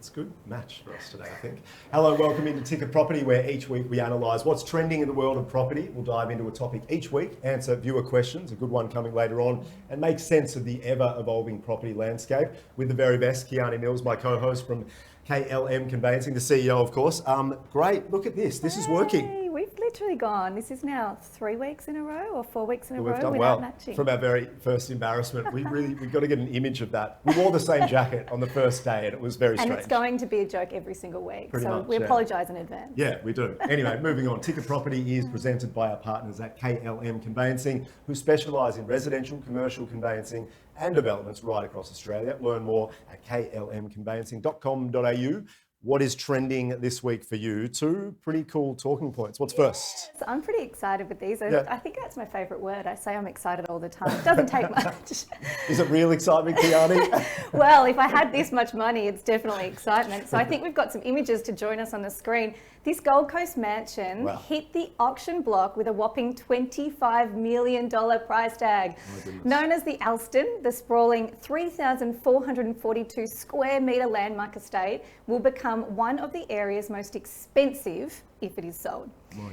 It's a good match for us today, I think. Hello, welcome into Ticker Property, where each week we analyse what's trending in the world of property. We'll dive into a topic each week, answer viewer questions, a good one coming later on, and make sense of the ever-evolving property landscape with the very best. Kiani Mills, my co-host from KLM Conveyancing, the CEO, of course. Great, look at this. This is working. We've literally gone, this is now 3 weeks in a row or 4 weeks in a row We've done without well. matching. From our very first embarrassment. We've got to get an image of that. We wore the same jacket on the first day and it was very strange. And it's going to be a joke every single week. Pretty much, we yeah. apologise in advance. Yeah, we do. Anyway, moving on. Ticker Property is presented by our partners at KLM Conveyancing, who specialise in residential, commercial conveyancing and developments right across Australia. Learn more at klmconveyancing.com.au. What is trending this week for you? 2 pretty cool talking points. What's first? So I'm pretty excited with these. Yeah. I think that's my favourite word. I say I'm excited all the time. It doesn't take much. Is it real excitement, Kiani? Well, if I had this much money, it's definitely excitement. So I think we've got some images to join us on the screen. This Gold Coast mansion hit the auction block with a whopping $25 million price tag. Known as the Alston, the sprawling 3,442 square metre landmark estate will become one of the area's most expensive if it is sold.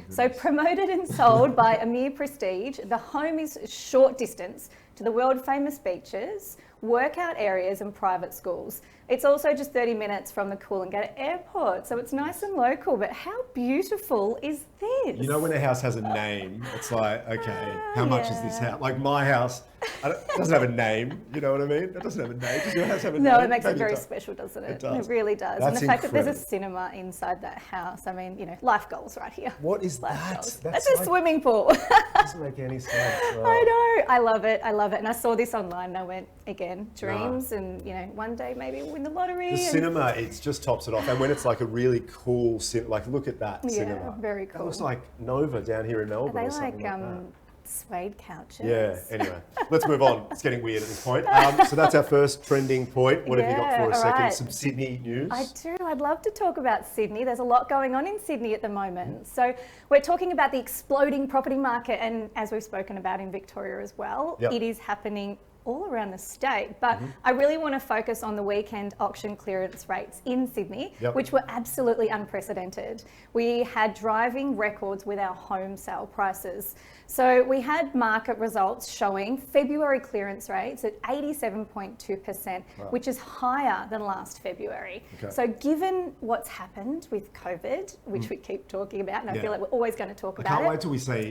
So promoted and sold by Amir Prestige, the home is short distance to the world famous beaches, workout areas and private schools. It's also just 30 minutes from the Coolangatta airport, so it's nice and local, but how beautiful is this? You know, when a house has a name, it's like, okay, how much is this house? Like my house, it doesn't have a name, you know what I mean? It doesn't have a name. Does your house have a name? No, it makes it Maybe very does. special, doesn't it? It does. It really does. That's And the fact that there's a incredible. cinema inside that house, I mean, you know, life goals right here. What is Life that? goals. That's That's a like- swimming pool. Doesn't make any sense. Oh. I know. I love it. I love it. And I saw this online and I went, again, dreams and, you know, one day maybe we'll win the lottery. The cinema, it just tops it off. And when it's like a really cool, like look at that cinema. very That cool. looks like Nova down here in Melbourne Are or they something like that. suede couches? Yeah, anyway, let's move on. It's getting weird at this point. So that's our first trending point. What have you got for us? all Second, right. some Sydney news. I do. I'd love to talk about Sydney. There's a lot going on in Sydney at the moment. So we're talking about the exploding property market, and as we've spoken about in Victoria as well, Yep. it is happening all around the state. But I really want to focus on the weekend auction clearance rates in Sydney, Yep. which were absolutely unprecedented. We had driving records with our home sale prices. So we had market results showing February clearance rates at 87.2%, which is higher than last February. Okay. So given what's happened with COVID, which we keep talking about, and I feel like we're always going to talk I about can't it. wait till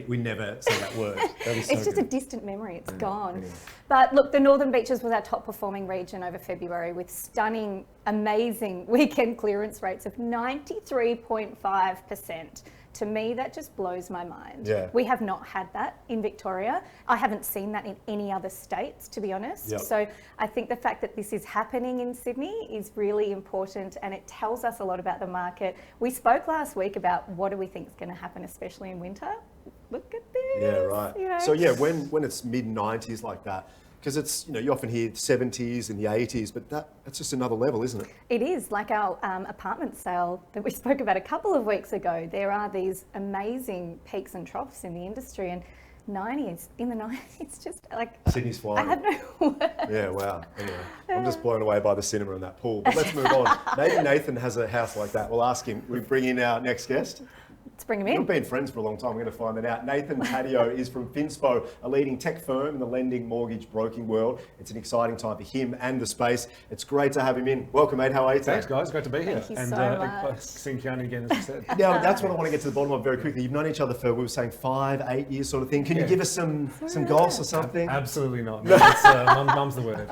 we never say that word. That is so It's just a good. distant memory, it's gone. yeah. But look, the Northern Beaches was our top performing region over February with stunning, amazing weekend clearance rates of 93.5%. To me, that just blows my mind. Yeah. We have not had that in Victoria. I haven't seen that in any other states, to be honest. Yep. So I think the fact that this is happening in Sydney is really important and it tells us a lot about the market. We spoke last week about what do we think is going to happen, especially in winter. Look at this. Yeah, right. You know? So yeah, when it's mid-90s like that, because it's, you know, you often hear 70s and the 80s, but that's just another level, isn't it? It is like our apartment sale that we spoke about a couple of weeks ago. There are these amazing peaks and troughs in the industry, and in the 90s, it's just like Sydney's flying. I have no words. Yeah, wow. Anyway, I'm just blown away by the cinema and that pool. But let's move on. Maybe Nathan has a house like that. We'll ask him. We bring in our next guest. Let's bring him We've in. been friends for a long time. We're going to find that out. Nathan Taddeo is from Finspo, a leading tech firm in the lending mortgage broking world. It's an exciting time for him and the space. It's great to have him in. Welcome, mate. How are you today? Thanks, guys. Great to be here. Thank you and so much. seeing Kiani again, as you said. Now, that's what I want to get to the bottom of very quickly. You've known each other for, we were saying 5, 8 years sort of thing. Can you give us some goss or something? Absolutely not. No, it's, mum's the word.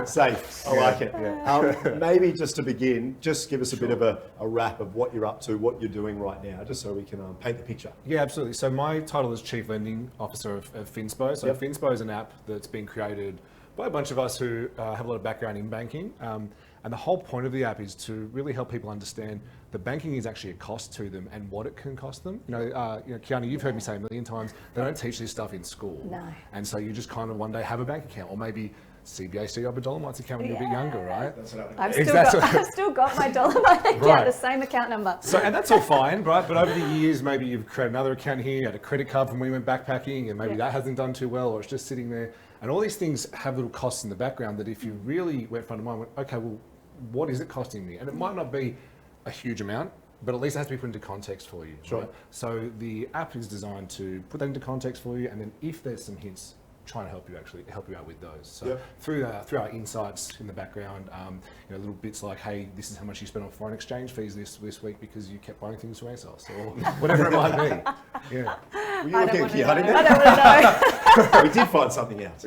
Safe. I like it. Maybe just to begin, just give us a bit of a wrap of what you're up to, what you're doing right now, just so we can paint the picture. Yeah, absolutely. So my title is Chief Lending Officer of Finspo. So Finspo is an app that's been created by a bunch of us who have a lot of background in banking. And the whole point of the app is to really help people understand that banking is actually a cost to them and what it can cost them. You know, Kiani, you've heard me say a million times, they don't teach this stuff in school. No. And so you just kind of one day have a bank account, or maybe CBAC or Dolomites account when you're a bit younger, right? That's what I've still got my Dolomite account, Right. the same account number. So, and that's all fine, right? But over the years, maybe you've created another account here, you had a credit card from when you went backpacking, and maybe that hasn't done too well, or it's just sitting there. And all these things have little costs in the background that if you really went front of mind, went, okay, well, what is it costing me? And it might not be a huge amount, but at least it has to be put into context for you. Sure. Right? So the app is designed to put that into context for you, and then if there's some hints, trying to help you out with those. So through our insights in the background, little bits like, hey, this is how much you spent on foreign exchange fees this week because you kept buying things from ASOS, or whatever it might be. Yeah. Were you looking at Kiani? I don't want to know. We did find something else.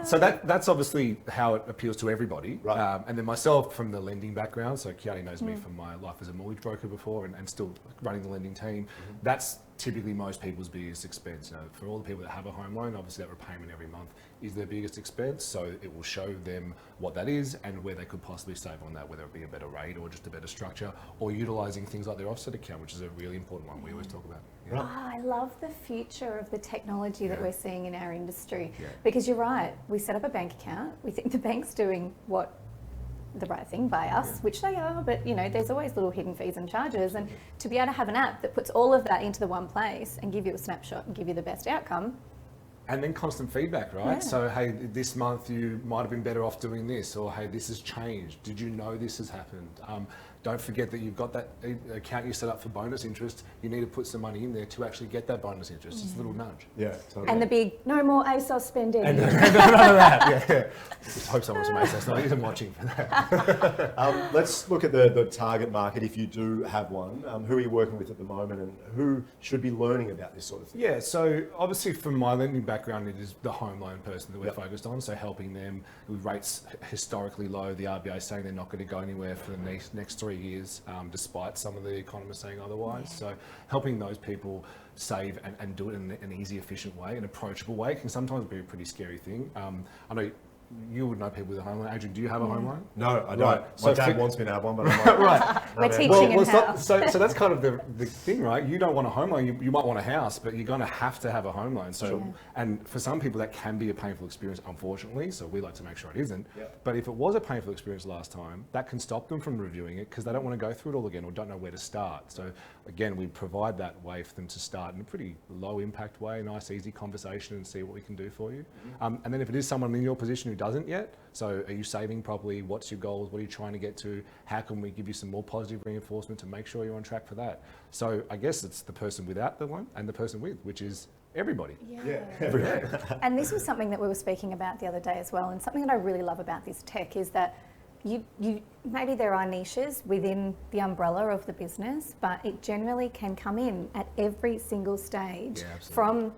So that's obviously how it appeals to everybody. Right. And then myself from the lending background, so Kiani knows me from my life as a mortgage broker before and still running the lending team. That's typically most people's biggest expense. For all the people that have a home loan, obviously that repayment every month is their biggest expense. So it will show them what that is and where they could possibly save on that, whether it be a better rate or just a better structure, or utilising things like their offset account, which is a really important one we always talk about. Yeah. Oh, I love the future of the technology that we're seeing in our industry. Because you're right, we set up a bank account, we think the bank's doing the right thing by us, which they are, but there's always little hidden fees and charges, and to be able to have an app that puts all of that into the one place and give you a snapshot and give you the best outcome. And then constant feedback, right? Yeah. So, hey, this month you might have been better off doing this, or hey, this has changed. Did you know this has happened? Don't forget that you've got that account you set up for bonus interest. You need to put some money in there to actually get that bonus interest. It's a little nudge. Yeah, totally. And the big, no more ASOS spending. And none of that. Yeah. Just hope someone's from ASOS. Not even watching for that. Let's look at the target market if you do have one. Who are you working with at the moment, and who should be learning about this sort of thing? Yeah, so obviously from my lending background, it is the home loan person that we're focused on. So helping them with rates historically low. The RBA saying they're not going to go anywhere for the next 3 years, despite some of the economists saying otherwise. So helping those people save and do it in an easy, efficient way, an approachable way, can sometimes be a pretty scary thing. I know you would know people with a home loan. Adrian, do you have a home loan? No, I don't. Right. My dad wants me to have one, but I'm like, right. We're teaching him how. So that's kind of the thing, right? You don't want a home loan. You might want a house, but you're going to have a home loan. So, and for some people that can be a painful experience, unfortunately. So we like to make sure it isn't. But if it was a painful experience last time, that can stop them from reviewing it because they don't want to go through it all again or don't know where to start. So again, we provide that way for them to start in a pretty low impact way, a nice, easy conversation, and see what we can do for you. And then if it is someone in your position who doesn't yet, so are you saving properly? What's your goals? What are you trying to get to? How can we give you some more positive reinforcement to make sure you're on track for that? So I guess it's the person without the one and the person with, which is everybody. Everybody. And this was something that we were speaking about the other day as well. And something that I really love about this tech is that you maybe there are niches within the umbrella of the business, but it generally can come in at every single stage from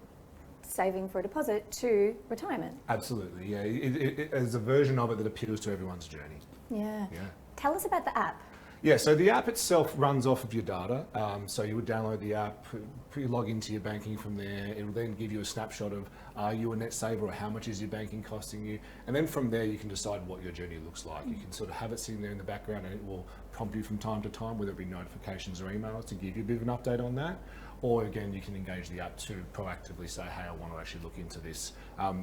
saving for a deposit to retirement. Absolutely, yeah. It is a version of it that appeals to everyone's journey. Yeah. Tell us about the app. Yeah, so the app itself runs off of your data. So you would download the app, you log into your banking from there. It will then give you a snapshot of are you a net saver or how much is your banking costing you? And then from there you can decide what your journey looks like. You can sort of have it sitting there in the background and it will prompt you from time to time, whether it be notifications or emails, to give you a bit of an update on that. Or again, you can engage the app to proactively say, hey, I want to actually look into this.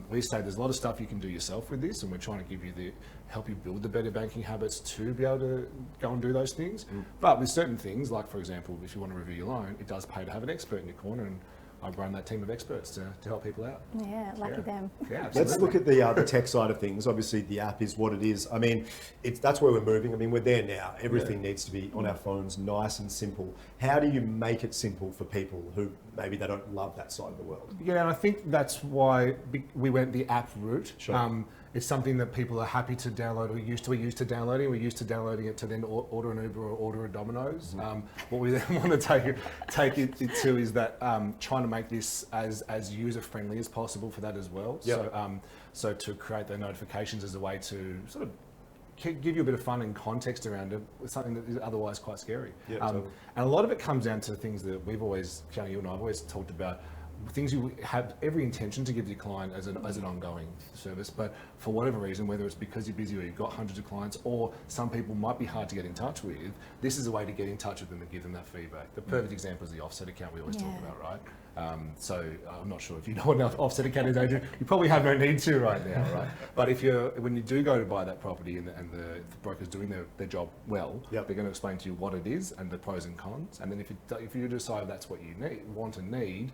We say there's a lot of stuff you can do yourself with this, and we're trying to give you help you build the better banking habits to be able to go and do those things. But with certain things, like for example, if you want to review your loan, it does pay to have an expert in your corner, and I've run that team of experts to help people out. Yeah, lucky them. Yeah, let's look at the tech side of things. Obviously, the app is what it is. I mean, that's where we're moving. I mean, we're there now. Everything needs to be on our phones, nice and simple. How do you make it simple for people who maybe they don't love that side of the world? Yeah, and I think that's why we went the app route. Sure. It's something that people are happy to download. We're used to downloading. We're used to downloading it to then order an Uber or order a Domino's. What we then want to take it to is that trying to make this as user friendly as possible for that as well. So to create the notifications as a way to sort of give you a bit of fun and context around it with something that is otherwise quite scary. And a lot of it comes down to things that we've always, Kiani, you and I have always talked about, things you have every intention to give your client as an ongoing service, but for whatever reason, whether it's because you're busy or you've got hundreds of clients, or some people might be hard to get in touch with, this is a way to get in touch with them and give them that feedback. The perfect example is the offset account we always talk about, right? So I'm not sure if you know what an offset account is, Adrian. You probably have no need to right now, right? But when you do go to buy that property and the broker's doing their job well, they're going to explain to you what it is and the pros and cons. And then if you decide that's what you want and need,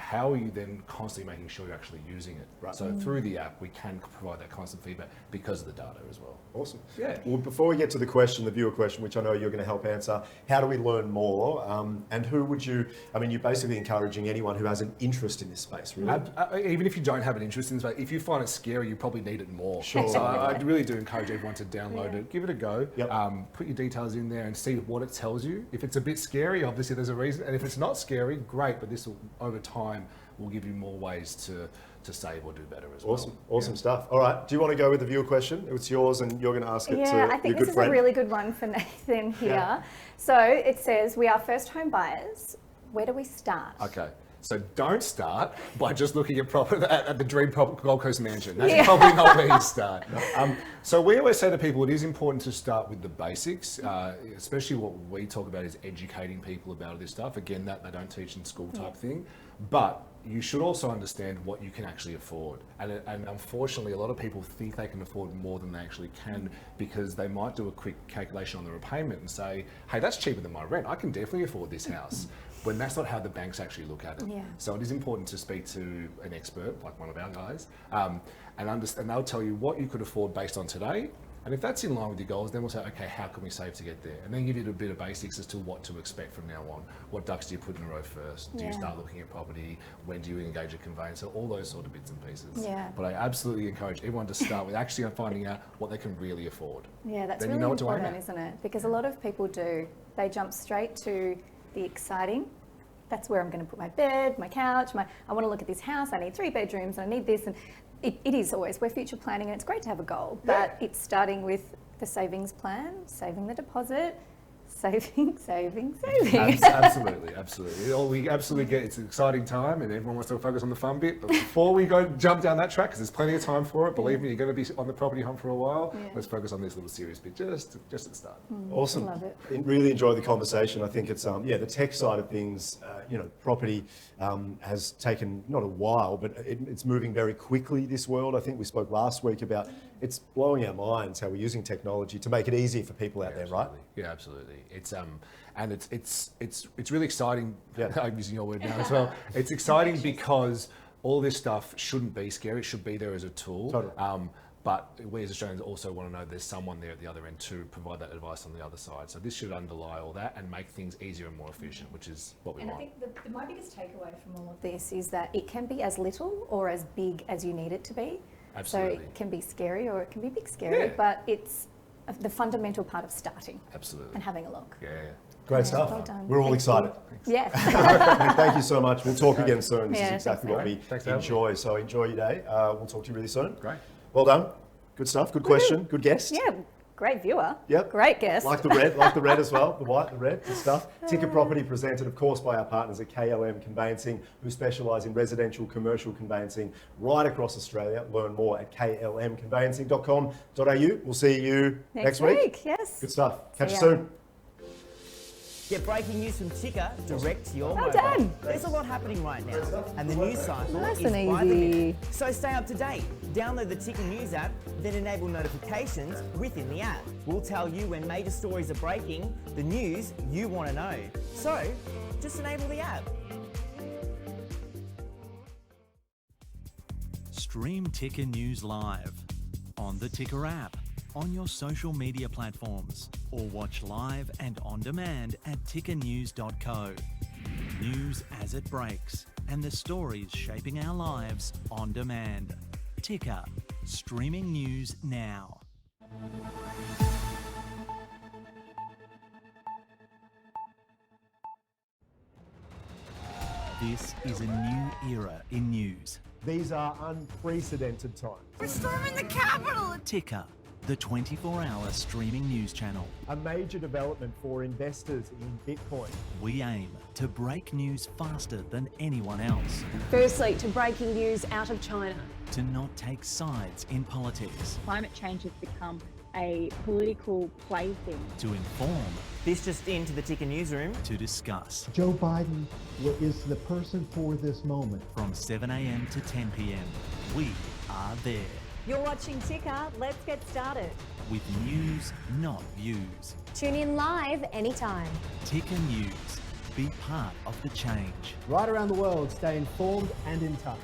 how are you then constantly making sure you're actually using it? Right. So through the app, we can provide that constant feedback because of the data as well. Awesome. Yeah. Well, before we get to the question, the viewer question, which I know you're going to help answer, how do we learn more? And who would you, I mean, you're basically encouraging anyone who has an interest in this space, really. Even if you don't have an interest in this, if you find it scary, you probably need it more. Sure. So I really do encourage everyone to download it, give it a go, Yep. put your details in there and see what it tells you. If it's a bit scary, obviously there's a reason. And if it's not scary, great, but this will, over time, will give you more ways to save or do better as well. Awesome stuff. All right, do you want to go with the viewer question? It's yours and you're going to ask it to your good friend. I think this is a really good one for Nathan here. Yeah. So it says, we are first home buyers. Where do we start? Okay. So don't start by just looking at the dream Gold Coast mansion. That's probably not where you start. So we always say to people, it is important to start with the basics, especially what we talk about is educating people about this stuff. Again, that they don't teach in school type thing. But you should also understand what you can actually afford. And unfortunately, a lot of people think they can afford more than they actually can because they might do a quick calculation on the repayment and say, hey, that's cheaper than my rent. I can definitely afford this house. When that's not how the banks actually look at it. Yeah. So it is important to speak to an expert, like one of our guys, and they'll tell you what you could afford based on today. And if that's in line with your goals, then we'll say, okay, how can we save to get there? And then give you a bit of basics as to what to expect from now on. What ducks do you put in a row first? Do you start looking at property? When do you engage a conveyancer? All those sort of bits and pieces. Yeah. But I absolutely encourage everyone to start with actually finding out what they can really afford. Yeah, that's then really you know what to aim important, at. isn't it? Because a lot of people do. They jump straight to the exciting. That's where I'm going to put my bed, my couch, I want to look at this house, I need 3 bedrooms, I need this. And it is always, we're future planning and it's great to have a goal, but it's starting with the savings plan, saving the deposit, saving. Absolutely. We absolutely get it's an exciting time and everyone wants to focus on the fun bit. But before we go jump down that track, because there's plenty of time for it, believe me, you're going to be on the property hunt for a while. Let's focus on this little serious bit just at the start. Awesome. Love it. Really enjoyed the conversation. I think it's the tech side of things. Property has taken not a while, but it's moving very quickly. This world. I think we spoke last week about it's blowing our minds how we're using technology to make it easier for people out there, right? Yeah, absolutely. It's and it's really exciting. I'm using your word now as well. It's exciting because all this stuff shouldn't be scary. It should be there as a tool. Totally. But we as Australians also want to know there's someone there at the other end to provide that advice on the other side. So this should underlie all that and make things easier and more efficient, which is what we want. I think my biggest takeaway from all of this is that it can be as little or as big as you need it to be. Absolutely. So it can be scary or it can be big scary, but it's the fundamental part of starting. Absolutely. And having a look. Yeah. Great stuff. Well done. We're all Thank excited. you. Yeah. Thank you so much. We'll talk again soon. This is Yeah, exactly what we enjoy. So enjoy your day. We'll talk to you really soon. Great. Well done. Good stuff. Good question. Good guest. Yeah. Great viewer. Yep. Great guest. Like the red as well. The white, the red, good stuff. Ticker Property presented, of course, by our partners at KLM Conveyancing, who specialise in residential, commercial conveyancing right across Australia. Learn more at klmconveyancing.com.au. We'll see you next week. Yes. Good stuff. Catch you ya. soon. Get breaking news from Ticker direct to your Well mobile. done. There's a lot happening right now, and the news cycle Nice is and by the easy. minute. So stay up to date. Download the Ticker News app, then enable notifications within the app. We'll tell you when major stories are breaking, the news you want to know. So just enable the app. Stream Ticker News live on the Ticker app, on your social media platforms, or watch live and on demand at tickernews.co. News as it breaks and the stories shaping our lives on demand. Ticker, streaming news now. This is a new era in news. These are unprecedented times. We're storming the Capitol! Ticker, the 24-hour streaming news channel. A major development for investors in Bitcoin. We aim to break news faster than anyone else, Firstly, to breaking news out of China. to not take sides in politics, Climate change has become a political plaything. to inform, This just into the Ticker newsroom. to discuss. Joe Biden is the person for this moment. From 7 a.m. to 10 p.m, we are there You're watching Ticker. Let's get started. with news, not views. Tune in live anytime. Ticker News, Be part of the change. Right around the world, stay informed and in touch.